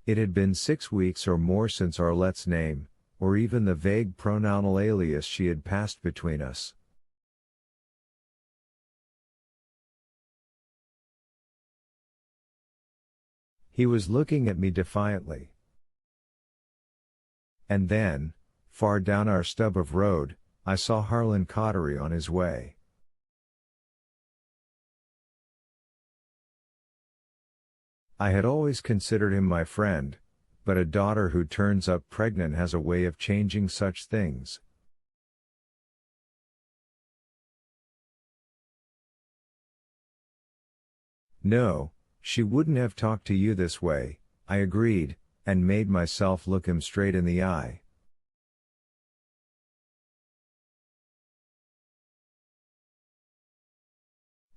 It had been 6 weeks or more since Arlette's name, or even the vague pronounal alias she had passed between us. He was looking at me defiantly. And then, far down our stub of road, I saw Harlan Cottery on his way. I had always considered him my friend, but a daughter who turns up pregnant has a way of changing such things. No, she wouldn't have talked to you this way, I agreed, and made myself look him straight in the eye.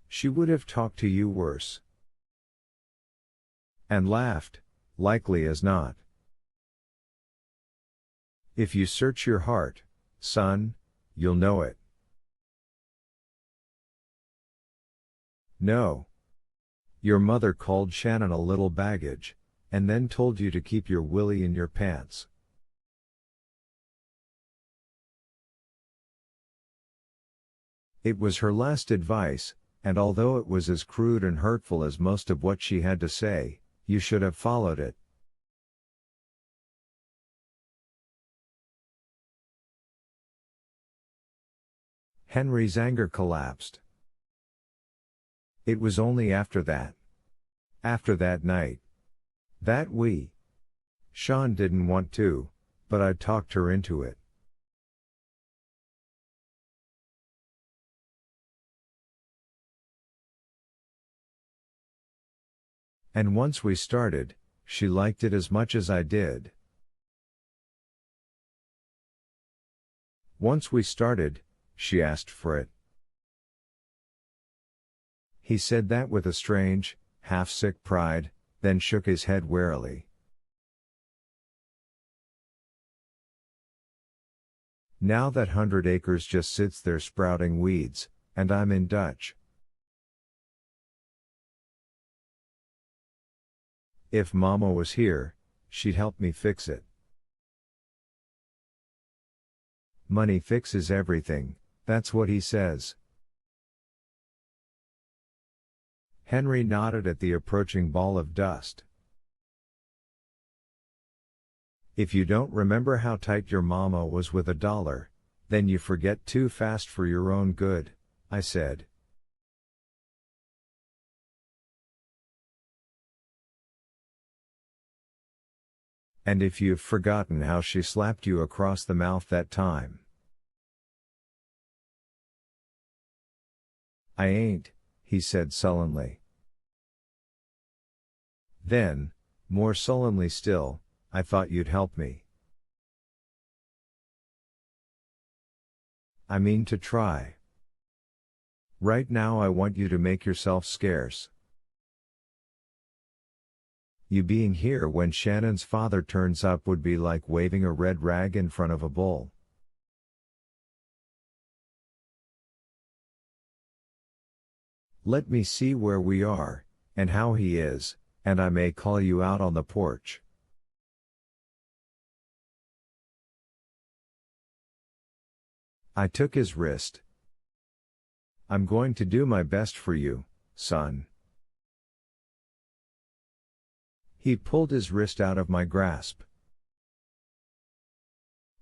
She would have talked to you worse. And laughed, likely as not. If you search your heart, son, you'll know it. No. Your mother called Shannon a little baggage, and then told you to keep your willy in your pants. It was her last advice, and although it was as crude and hurtful as most of what she had to say, you should have followed it. Henry's anger collapsed. It was only after that night, that Sean didn't want to, but I talked her into it. And once we started, she liked it as much as I did. Once we started, she asked for it. He said that with a strange, half-sick pride, then shook his head warily. Now that 100 acres just sits there sprouting weeds, and I'm in Dutch. If Mama was here, she'd help me fix it. Money fixes everything, that's what he says. Henry nodded at the approaching ball of dust. If you don't remember how tight your mama was with $1, then you forget too fast for your own good, I said. And if you've forgotten how she slapped you across the mouth that time. I ain't, he said sullenly. Then, more sullenly still, I thought you'd help me. I mean to try. Right now I want you to make yourself scarce. You being here when Shannon's father turns up would be like waving a red rag in front of a bull. Let me see where we are, and how he is, and I may call you out on the porch. I took his wrist. I'm going to do my best for you, son. He pulled his wrist out of my grasp.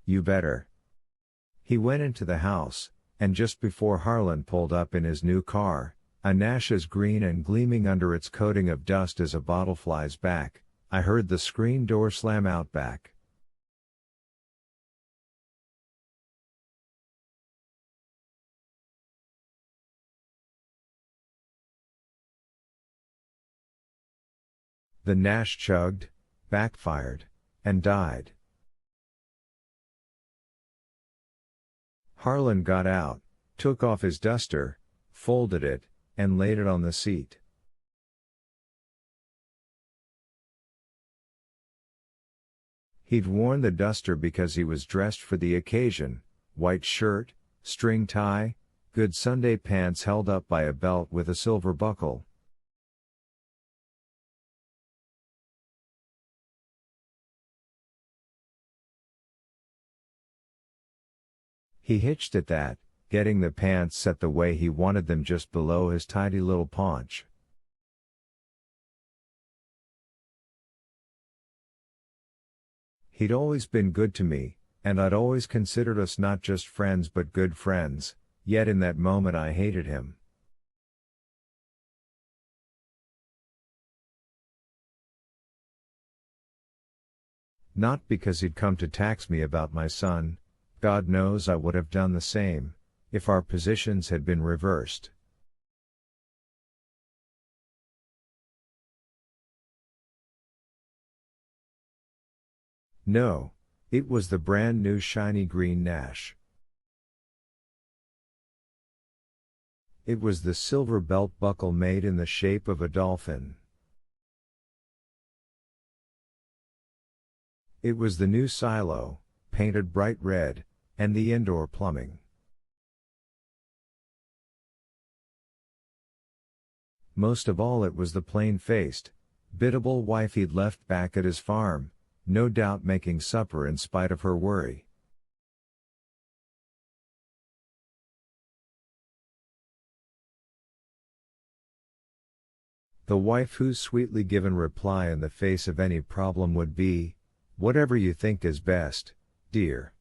You better. He went into the house, and just before Harlan pulled up in his new car, a Nash as green and gleaming under its coating of dust as a bottle flies back, I heard the screen door slam out back. The Nash chugged, backfired, and died. Harlan got out, took off his duster, folded it, and laid it on the seat. He'd worn the duster because he was dressed for the occasion, white shirt, string tie, good Sunday pants held up by a belt with a silver buckle. He hitched at that, getting the pants set the way he wanted them just below his tidy little paunch. He'd always been good to me, and I'd always considered us not just friends but good friends, yet in that moment I hated him. Not because he'd come to tax me about my son, God knows I would have done the same, if our positions had been reversed. No, it was the brand new shiny green Nash. It was the silver belt buckle made in the shape of a dolphin. It was the new silo, painted bright red, and the indoor plumbing. Most of all it was the plain-faced, biddable wife he'd left back at his farm, no doubt making supper in spite of her worry. The wife whose sweetly given reply in the face of any problem would be, "Whatever you think is best, dear."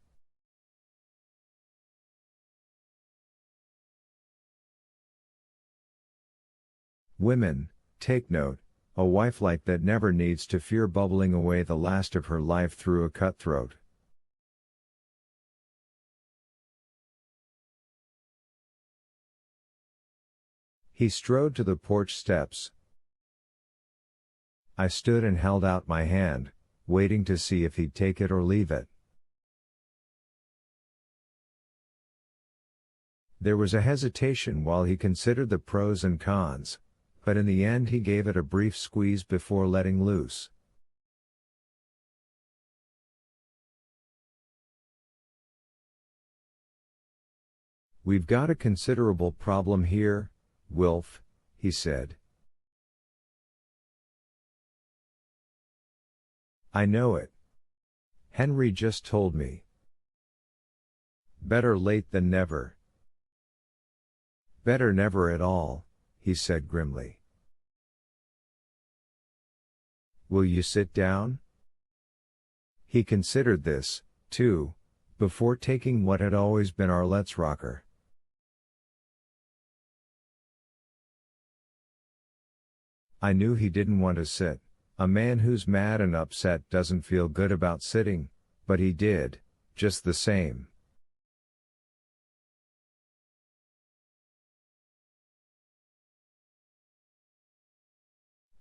Women, take note, a wife like that never needs to fear bubbling away the last of her life through a cutthroat. He strode to the porch steps. I stood and held out my hand, waiting to see if he'd take it or leave it. There was a hesitation while he considered the pros and cons, but in the end he gave it a brief squeeze before letting loose. "We've got a considerable problem here, Wilf," he said. "I know it. Henry just told me." "Better late than never." "Better never at all," he said grimly. "Will you sit down?" He considered this, too, before taking what had always been our let's rocker. I knew he didn't want to sit. A man who's mad and upset doesn't feel good about sitting, but he did, just the same.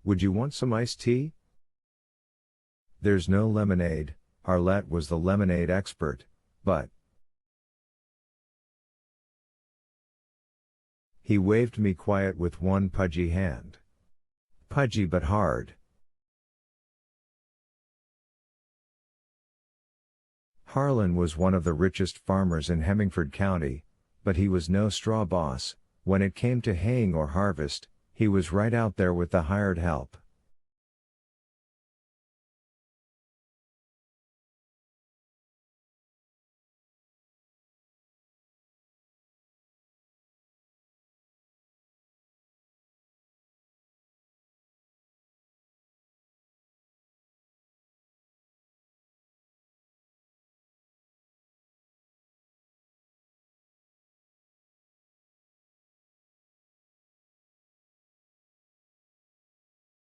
"Would you want some iced tea?" "There's no lemonade," Arlette was the lemonade expert, but... He waved me quiet with one pudgy hand. Pudgy but hard. Harlan was one of the richest farmers in Hemmingford County, but he was no straw boss. When it came to haying or harvest, he was right out there with the hired help.